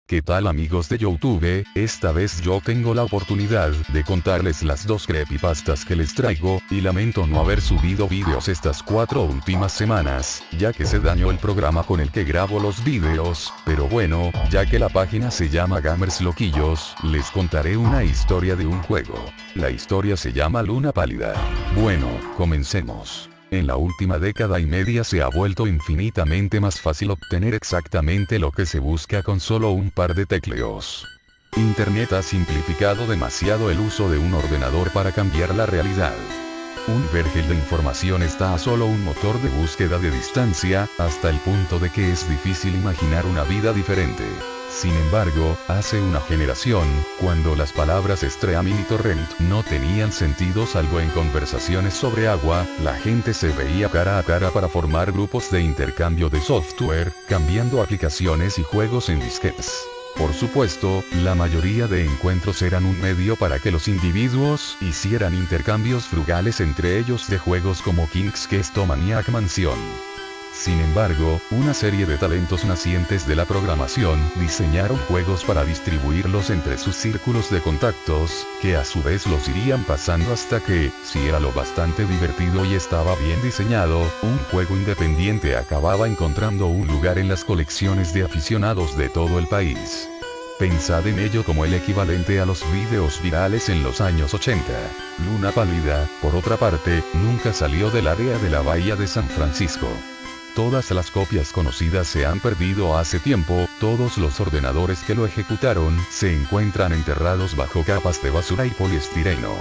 ¿Qué tal amigos de YouTube? Esta vez yo tengo la oportunidad de contarles las dos creepypastas que les traigo, y lamento no haber subido vídeos estas 4 últimas semanas, ya que se dañó el programa con el que grabo los vídeos, pero bueno, ya que la página se llama Gamers Loquillos, les contaré una historia de un juego. La historia se llama Luna Pálida. Bueno, comencemos. En la última década y media se ha vuelto infinitamente más fácil obtener exactamente lo que se busca con solo un par de tecleos. Internet ha simplificado demasiado el uso de un ordenador para cambiar la realidad. Un vergel de información está a solo un motor de búsqueda de distancia, hasta el punto de que es difícil imaginar una vida diferente. Sin embargo, hace una generación, cuando las palabras streaming y torrent no tenían sentido salvo en conversaciones sobre agua, la gente se veía cara a cara para formar grupos de intercambio de software, cambiando aplicaciones y juegos en disquetes. Por supuesto, la mayoría de encuentros eran un medio para que los individuos hicieran intercambios frugales entre ellos de juegos como King's Quest o Maniac Mansion. Sin embargo, una serie de talentos nacientes de la programación diseñaron juegos para distribuirlos entre sus círculos de contactos, que a su vez los irían pasando hasta que, si era lo bastante divertido y estaba bien diseñado, un juego independiente acababa encontrando un lugar en las colecciones de aficionados de todo el país. Pensad en ello como el equivalente a los vídeos virales en los años 80. Luna Pálida, por otra parte, nunca salió del área de la bahía de San Francisco. Todas las copias conocidas se han perdido hace tiempo, todos los ordenadores que lo ejecutaron se encuentran enterrados bajo capas de basura y poliestireno.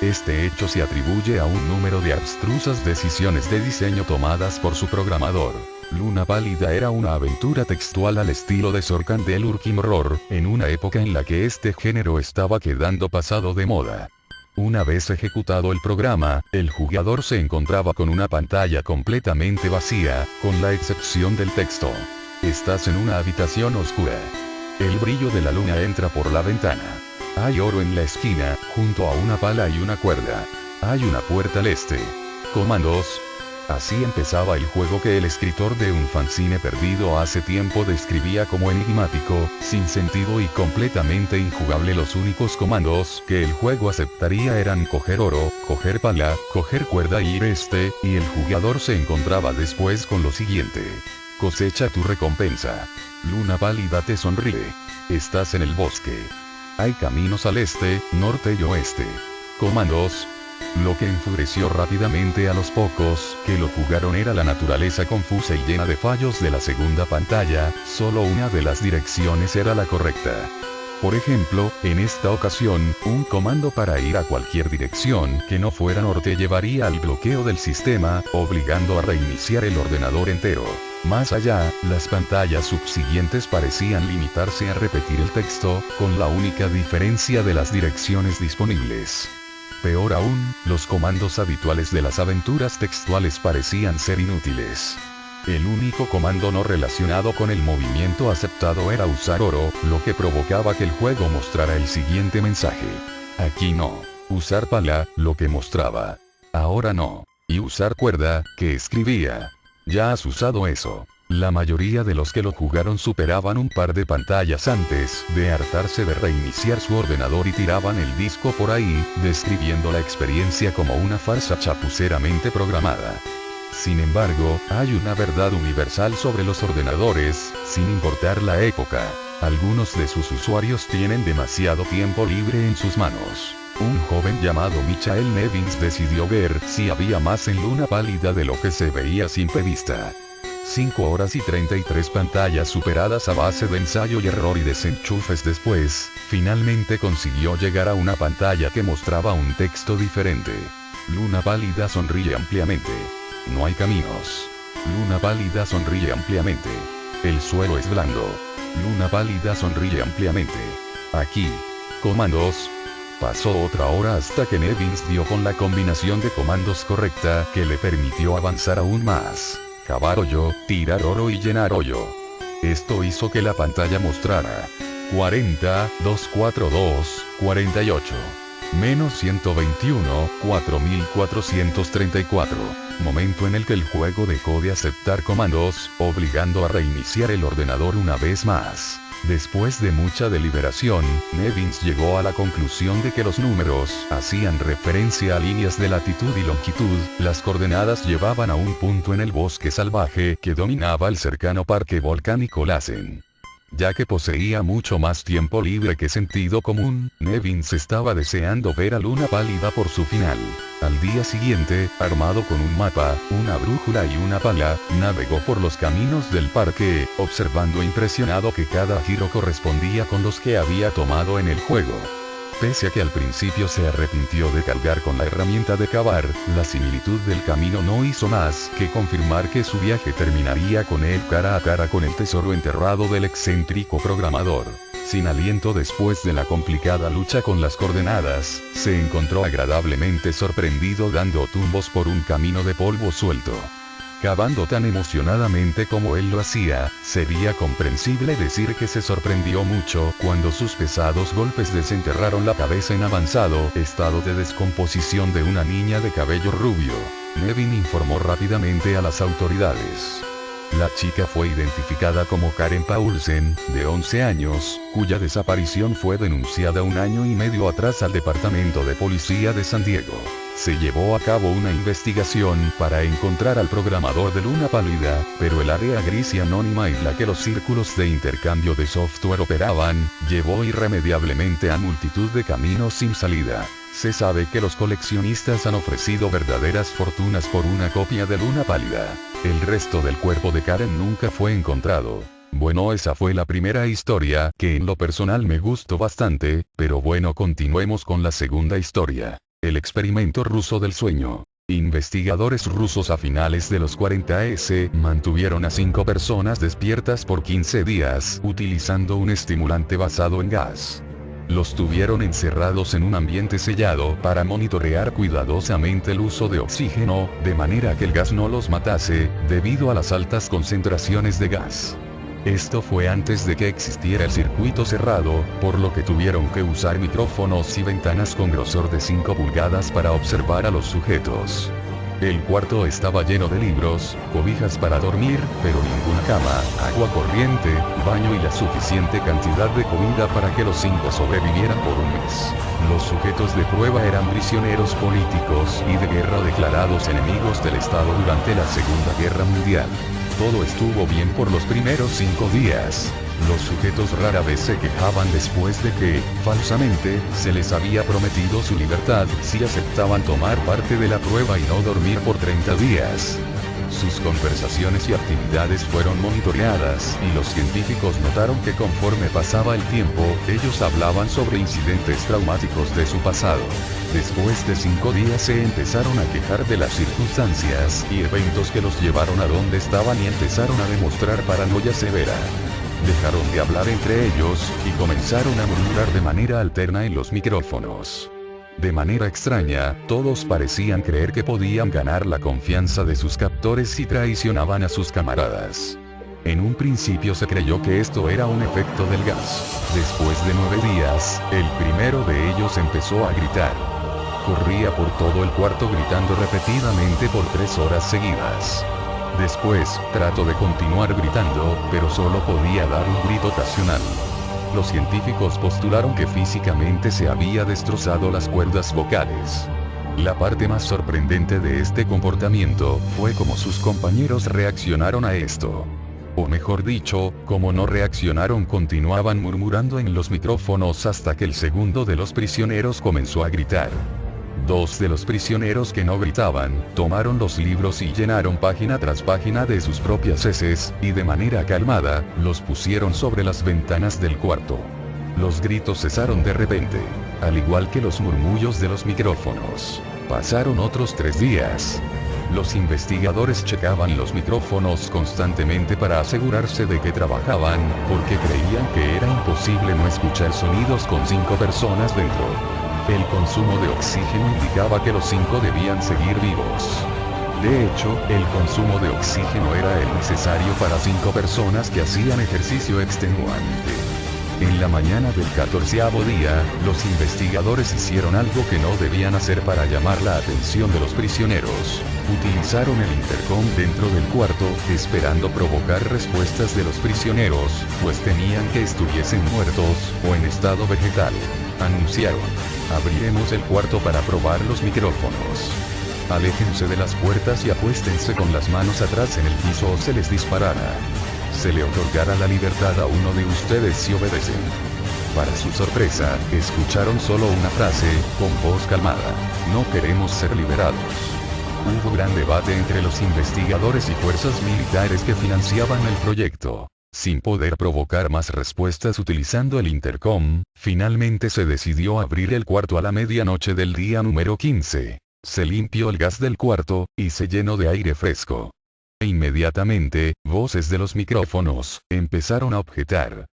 Este hecho se atribuye a un número de abstrusas decisiones de diseño tomadas por su programador. Luna Pálida era una aventura textual al estilo de Sword del Urkim Horror, en una época en la que este género estaba quedando pasado de moda. Una vez ejecutado el programa, el jugador se encontraba con una pantalla completamente vacía, con la excepción del texto. Estás en una habitación oscura. El brillo de la luna entra por la ventana. Hay oro en la esquina, junto a una pala y una cuerda. Hay una puerta al este. Comandos. Así empezaba el juego que el escritor de un fanzine perdido hace tiempo describía como enigmático, sin sentido y completamente injugable. Los únicos comandos que el juego aceptaría eran coger oro, coger pala, coger cuerda y ir este, y el jugador se encontraba después con lo siguiente. Cosecha tu recompensa. Luna Pálida te sonríe. Estás en el bosque. Hay caminos al este, norte y oeste. Comandos. Lo que enfureció rápidamente a los pocos que lo jugaron era la naturaleza confusa y llena de fallos de la segunda pantalla, solo una de las direcciones era la correcta. Por ejemplo, en esta ocasión, un comando para ir a cualquier dirección que no fuera norte llevaría al bloqueo del sistema, obligando a reiniciar el ordenador entero. Más allá, las pantallas subsiguientes parecían limitarse a repetir el texto, con la única diferencia de las direcciones disponibles. Peor aún, los comandos habituales de las aventuras textuales parecían ser inútiles. El único comando no relacionado con el movimiento aceptado era usar oro, lo que provocaba que el juego mostrara el siguiente mensaje. Aquí no. Usar pala, lo que mostraba. Ahora no. Y usar cuerda, que escribía. Ya has usado eso. La mayoría de los que lo jugaron superaban un par de pantallas antes de hartarse de reiniciar su ordenador y tiraban el disco por ahí, describiendo la experiencia como una farsa chapuceramente programada. Sin embargo, hay una verdad universal sobre los ordenadores, sin importar la época. Algunos de sus usuarios tienen demasiado tiempo libre en sus manos. Un joven llamado Michael Nevins decidió ver si había más en Luna Pálida de lo que se veía a simple vista. 5 horas y 33 pantallas superadas a base de ensayo y error y desenchufes después, finalmente consiguió llegar a una pantalla que mostraba un texto diferente. Luna Pálida sonríe ampliamente. No hay caminos. Luna Pálida sonríe ampliamente. El suelo es blando. Luna Pálida sonríe ampliamente. Aquí. Comandos. Pasó otra hora hasta que Nevins dio con la combinación de comandos correcta que le permitió avanzar aún más. Cavar hoyo, tirar oro y llenar hoyo. Esto hizo que la pantalla mostrara 40, 242, 48. Menos 121, 4434. Momento en el que el juego dejó de aceptar comandos, obligando a reiniciar el ordenador una vez más. Después de mucha deliberación, Nevins llegó a la conclusión de que los números hacían referencia a líneas de latitud y longitud. Las coordenadas llevaban a un punto en el bosque salvaje que dominaba el cercano parque volcánico Lassen. Ya que poseía mucho más tiempo libre que sentido común, Nevins estaba deseando ver a Luna Pálida por su final. Al día siguiente, armado con un mapa, una brújula y una pala, navegó por los caminos del parque, observando impresionado que cada giro correspondía con los que había tomado en el juego. Pese a que al principio se arrepintió de cargar con la herramienta de cavar, la similitud del camino no hizo más que confirmar que su viaje terminaría con él cara a cara con el tesoro enterrado del excéntrico programador. Sin aliento después de la complicada lucha con las coordenadas, se encontró agradablemente sorprendido dando tumbos por un camino de polvo suelto. Cavando tan emocionadamente como él lo hacía, sería comprensible decir que se sorprendió mucho cuando sus pesados golpes desenterraron la cabeza en avanzado estado de descomposición de una niña de cabello rubio. Nevin informó rápidamente a las autoridades. La chica fue identificada como Karen Paulsen, de 11 años, cuya desaparición fue denunciada 1 año y medio atrás al Departamento de Policía de San Diego. Se llevó a cabo una investigación para encontrar al programador de Luna Pálida, pero el área gris y anónima en la que los círculos de intercambio de software operaban, llevó irremediablemente a multitud de caminos sin salida. Se sabe que los coleccionistas han ofrecido verdaderas fortunas por una copia de Luna Pálida. El resto del cuerpo de Karen nunca fue encontrado. Bueno, esa fue la primera historia, que en lo personal me gustó bastante, pero bueno, continuemos con la segunda historia. El experimento ruso del sueño. Investigadores rusos a finales de los 40s mantuvieron a 5 personas despiertas por 15 días, utilizando un estimulante basado en gas. Los tuvieron encerrados en un ambiente sellado para monitorear cuidadosamente el uso de oxígeno, de manera que el gas no los matase, debido a las altas concentraciones de gas. Esto fue antes de que existiera el circuito cerrado, por lo que tuvieron que usar micrófonos y ventanas con grosor de 5 pulgadas para observar a los sujetos. El cuarto estaba lleno de libros, cobijas para dormir, pero ninguna cama, agua corriente, baño y la suficiente cantidad de comida para que los 5 sobrevivieran por un mes. Los sujetos de prueba eran prisioneros políticos y de guerra declarados enemigos del Estado durante la Segunda Guerra Mundial. Todo estuvo bien por los primeros 5 días. Los sujetos rara vez se quejaban después de que, falsamente, se les había prometido su libertad si aceptaban tomar parte de la prueba y no dormir por 30 días. Sus conversaciones y actividades fueron monitoreadas, y los científicos notaron que conforme pasaba el tiempo, ellos hablaban sobre incidentes traumáticos de su pasado. Después de 5 días se empezaron a quejar de las circunstancias y eventos que los llevaron a donde estaban y empezaron a demostrar paranoia severa. Dejaron de hablar entre ellos, y comenzaron a murmurar de manera alterna en los micrófonos. De manera extraña, todos parecían creer que podían ganar la confianza de sus captores si traicionaban a sus camaradas. En un principio se creyó que esto era un efecto del gas. Después de 9 días, el primero de ellos empezó a gritar. Corría por todo el cuarto gritando repetidamente por 3 horas seguidas. Después, trató de continuar gritando, pero solo podía dar un grito ocasional. Los científicos postularon que físicamente se había destrozado las cuerdas vocales. La parte más sorprendente de este comportamiento fue cómo sus compañeros reaccionaron a esto. O mejor dicho, como no reaccionaron, continuaban murmurando en los micrófonos hasta que el segundo de los prisioneros comenzó a gritar. 2 de los prisioneros que no gritaban, tomaron los libros y llenaron página tras página de sus propias heces, y de manera calmada, los pusieron sobre las ventanas del cuarto. Los gritos cesaron de repente, al igual que los murmullos de los micrófonos. Pasaron otros 3 días. Los investigadores checaban los micrófonos constantemente para asegurarse de que trabajaban, porque creían que era imposible no escuchar sonidos con 5 personas dentro. El consumo de oxígeno indicaba que los 5 debían seguir vivos. De hecho, el consumo de oxígeno era el necesario para 5 personas que hacían ejercicio extenuante. En la mañana del 14º día, los investigadores hicieron algo que no debían hacer para llamar la atención de los prisioneros. Utilizaron el intercom dentro del cuarto, esperando provocar respuestas de los prisioneros, pues temían que estuviesen muertos, o en estado vegetal. Anunciaron: abriremos el cuarto para probar los micrófonos. Aléjense de las puertas y acuéstense con las manos atrás en el piso o se les disparará. Se le otorgará la libertad a uno de ustedes si obedecen. Para su sorpresa, escucharon solo una frase, con voz calmada: no queremos ser liberados. Hubo gran debate entre los investigadores y fuerzas militares que financiaban el proyecto. Sin poder provocar más respuestas utilizando el intercom, finalmente se decidió abrir el cuarto a la medianoche del día número 15. Se limpió el gas del cuarto, y se llenó de aire fresco. Inmediatamente, voces de los micrófonos empezaron a objetar.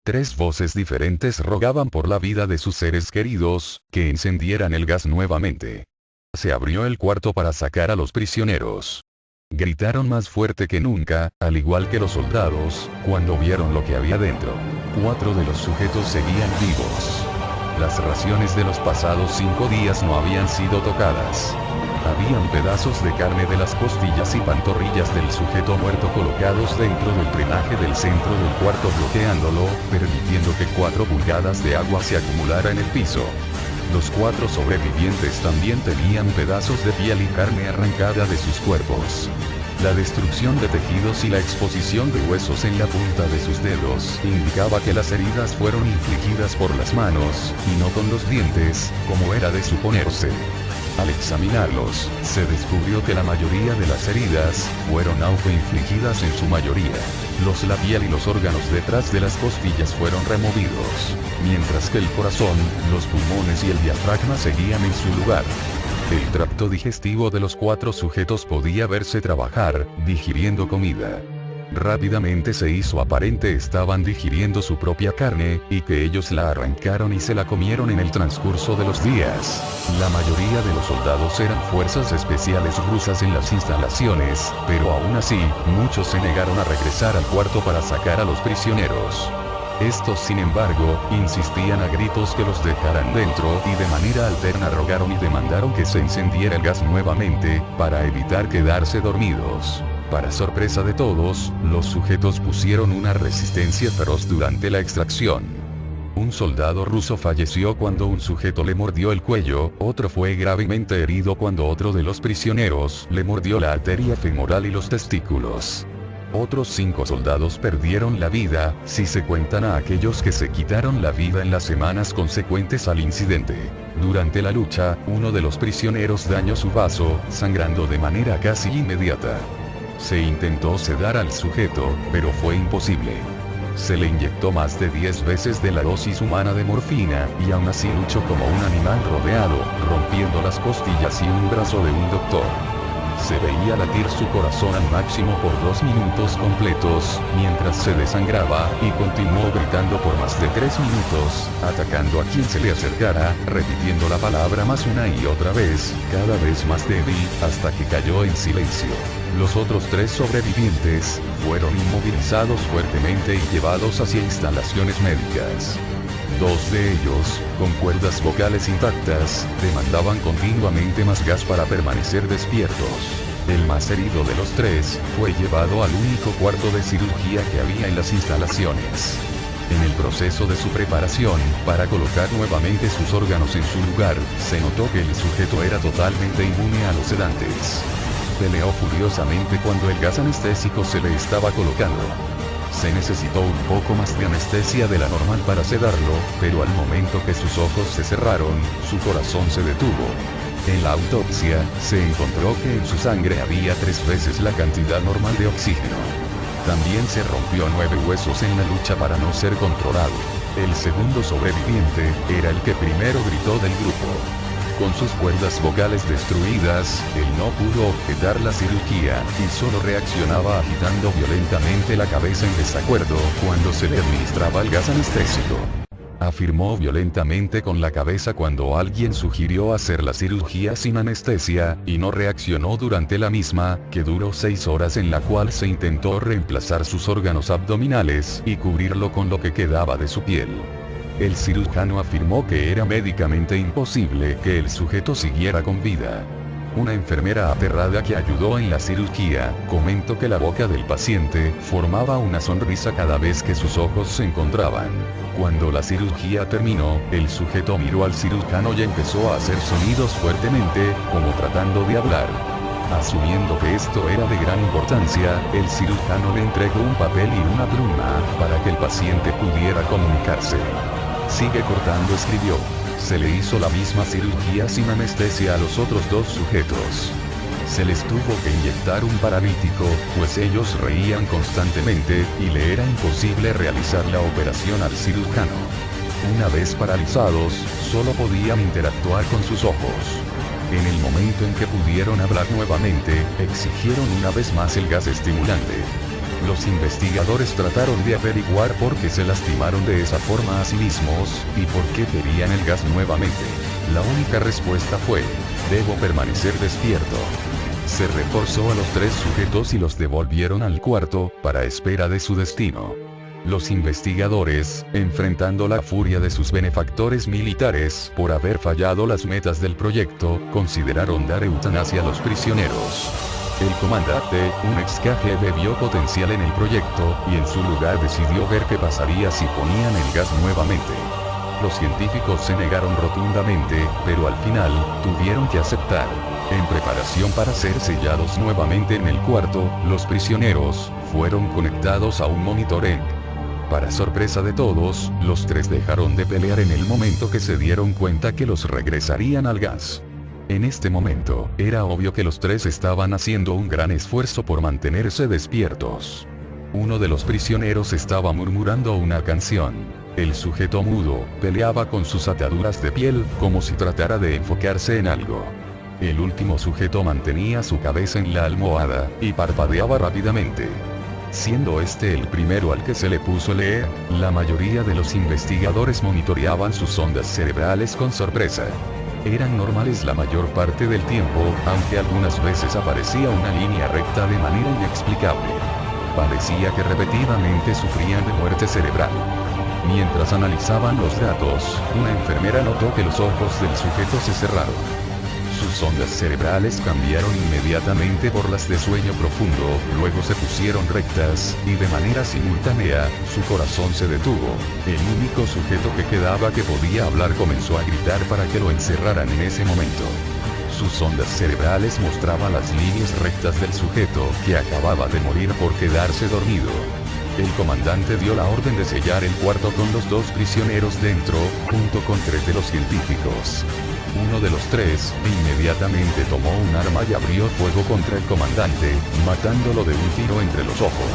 3 voces diferentes rogaban por la vida de sus seres queridos, que encendieran el gas nuevamente. Se abrió el cuarto para sacar a los prisioneros. Gritaron más fuerte que nunca, al igual que los soldados, cuando vieron lo que había dentro. 4 de los sujetos seguían vivos. Las raciones de los pasados 5 días no habían sido tocadas. Habían pedazos de carne de las costillas y pantorrillas del sujeto muerto colocados dentro del drenaje del centro del cuarto, bloqueándolo, permitiendo que 4 pulgadas de agua se acumulara en el piso. Los 4 sobrevivientes también tenían pedazos de piel y carne arrancada de sus cuerpos. La destrucción de tejidos y la exposición de huesos en la punta de sus dedos indicaba que las heridas fueron infligidas por las manos, y no con los dientes, como era de suponerse. Al examinarlos, se descubrió que la mayoría de las heridas fueron autoinfligidas en su mayoría. La piel y los órganos detrás de las costillas fueron removidos, mientras que el corazón, los pulmones y el diafragma seguían en su lugar. El tracto digestivo de los 4 sujetos podía verse trabajar, digiriendo comida. Rápidamente se hizo aparente estaban digiriendo su propia carne, y que ellos la arrancaron y se la comieron en el transcurso de los días. La mayoría de los soldados eran fuerzas especiales rusas en las instalaciones, pero aún así, muchos se negaron a regresar al cuarto para sacar a los prisioneros. Estos, sin embargo, insistían a gritos que los dejaran dentro y de manera alterna rogaron y demandaron que se encendiera el gas nuevamente, para evitar quedarse dormidos. Para sorpresa de todos, los sujetos pusieron una resistencia feroz durante la extracción. Un soldado ruso falleció cuando un sujeto le mordió el cuello, otro fue gravemente herido cuando otro de los prisioneros le mordió la arteria femoral y los testículos. Otros 5 soldados perdieron la vida, si se cuentan a aquellos que se quitaron la vida en las semanas consecuentes al incidente. Durante la lucha, uno de los prisioneros dañó su vaso, sangrando de manera casi inmediata. Se intentó sedar al sujeto, pero fue imposible. Se le inyectó más de 10 veces de la dosis humana de morfina, y aún así luchó como un animal rodeado, rompiendo las costillas y un brazo de un doctor. Se veía latir su corazón al máximo por 2 minutos completos, mientras se desangraba, y continuó gritando por más de 3 minutos, atacando a quien se le acercara, repitiendo la palabra más una y otra vez, cada vez más débil, hasta que cayó en silencio. Los otros 3 sobrevivientes fueron inmovilizados fuertemente y llevados hacia instalaciones médicas. 2 de ellos, con cuerdas vocales intactas, demandaban continuamente más gas para permanecer despiertos. El más herido de los 3, fue llevado al único cuarto de cirugía que había en las instalaciones. En el proceso de su preparación, para colocar nuevamente sus órganos en su lugar, se notó que el sujeto era totalmente inmune a los sedantes. Peleó furiosamente cuando el gas anestésico se le estaba colocando. Se necesitó un poco más de anestesia de la normal para sedarlo, pero al momento que sus ojos se cerraron, su corazón se detuvo. En la autopsia, se encontró que en su sangre había 3 veces la cantidad normal de oxígeno. También se rompió 9 huesos en la lucha para no ser controlado. El segundo sobreviviente, era el que primero gritó del grupo. Con sus cuerdas vocales destruidas, él no pudo objetar la cirugía, y solo reaccionaba agitando violentamente la cabeza en desacuerdo cuando se le administraba el gas anestésico. Afirmó violentamente con la cabeza cuando alguien sugirió hacer la cirugía sin anestesia, y no reaccionó durante la misma, que duró 6 horas, en la cual se intentó reemplazar sus órganos abdominales y cubrirlo con lo que quedaba de su piel. El cirujano afirmó que era médicamente imposible que el sujeto siguiera con vida. Una enfermera aterrada que ayudó en la cirugía, comentó que la boca del paciente formaba una sonrisa cada vez que sus ojos se encontraban. Cuando la cirugía terminó, el sujeto miró al cirujano y empezó a hacer sonidos fuertemente, como tratando de hablar. Asumiendo que esto era de gran importancia, el cirujano le entregó un papel y una pluma, para que el paciente pudiera comunicarse. Sigue cortando, escribió. Se le hizo la misma cirugía sin anestesia a los otros 2 sujetos. Se les tuvo que inyectar un paralítico, pues ellos reían constantemente, y le era imposible realizar la operación al cirujano. Una vez paralizados, solo podían interactuar con sus ojos. En el momento en que pudieron hablar nuevamente, exigieron una vez más el gas estimulante. Los investigadores trataron de averiguar por qué se lastimaron de esa forma a sí mismos, y por qué querían el gas nuevamente. La única respuesta fue: debo permanecer despierto. Se reforzó a los 3 sujetos y los devolvieron al cuarto, para espera de su destino. Los investigadores, enfrentando la furia de sus benefactores militares por haber fallado las metas del proyecto, consideraron dar eutanasia a los prisioneros. El comandante, un ex KGB, vio potencial en el proyecto, y en su lugar decidió ver qué pasaría si ponían el gas nuevamente. Los científicos se negaron rotundamente, pero al final, tuvieron que aceptar. En preparación para ser sellados nuevamente en el cuarto, los prisioneros fueron conectados a un monitor ENG. Para sorpresa de todos, los 3 dejaron de pelear en el momento que se dieron cuenta que los regresarían al gas. En este momento, era obvio que los 3 estaban haciendo un gran esfuerzo por mantenerse despiertos. Uno de los prisioneros estaba murmurando una canción. El sujeto mudo peleaba con sus ataduras de piel, como si tratara de enfocarse en algo. El último sujeto mantenía su cabeza en la almohada, y parpadeaba rápidamente. Siendo este el primero al que se le puso el EEG, la mayoría de los investigadores monitoreaban sus ondas cerebrales con sorpresa. Eran normales la mayor parte del tiempo, aunque algunas veces aparecía una línea recta de manera inexplicable. Parecía que repetidamente sufrían de muerte cerebral. Mientras analizaban los datos, una enfermera notó que los ojos del sujeto se cerraron. Sus ondas cerebrales cambiaron inmediatamente por las de sueño profundo, luego se pusieron rectas, y de manera simultánea, su corazón se detuvo. El único sujeto que quedaba que podía hablar comenzó a gritar para que lo encerraran en ese momento. Sus ondas cerebrales mostraban las líneas rectas del sujeto, que acababa de morir por quedarse dormido. El comandante dio la orden de sellar el cuarto con los 2 prisioneros dentro, junto con 3 de los científicos. Uno de los 3, inmediatamente tomó un arma y abrió fuego contra el comandante, matándolo de un tiro entre los ojos.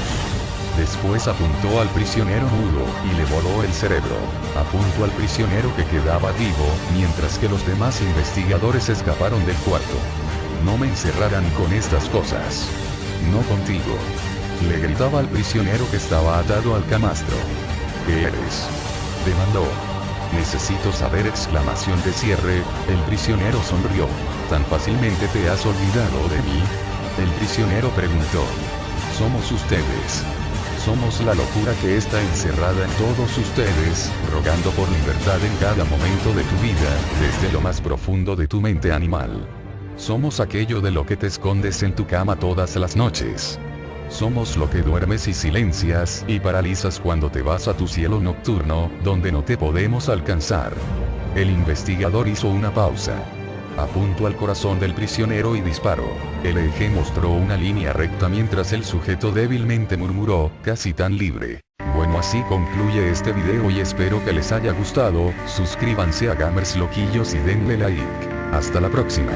Después apuntó al prisionero mudo, y le voló el cerebro. Apuntó al prisionero que quedaba vivo, mientras que los demás investigadores escaparon del cuarto. No me encerrarán con estas cosas. No contigo. Le gritaba al prisionero que estaba atado al camastro. ¿Qué eres?, demandó. Necesito saber, exclamación de cierre. El prisionero sonrió. ¿Tan fácilmente te has olvidado de mí?, el prisionero preguntó. Somos ustedes. Somos la locura que está encerrada en todos ustedes, rogando por libertad en cada momento de tu vida, desde lo más profundo de tu mente animal. Somos aquello de lo que te escondes en tu cama todas las noches. Somos lo que duermes y silencias y paralizas cuando te vas a tu cielo nocturno, donde no te podemos alcanzar. El investigador hizo una pausa. Apuntó al corazón del prisionero y disparó. El eje mostró una línea recta mientras el sujeto débilmente murmuró, casi tan libre. Bueno, así concluye este video y espero que les haya gustado. Suscríbanse a Gamers Loquillos y denle like. Hasta la próxima.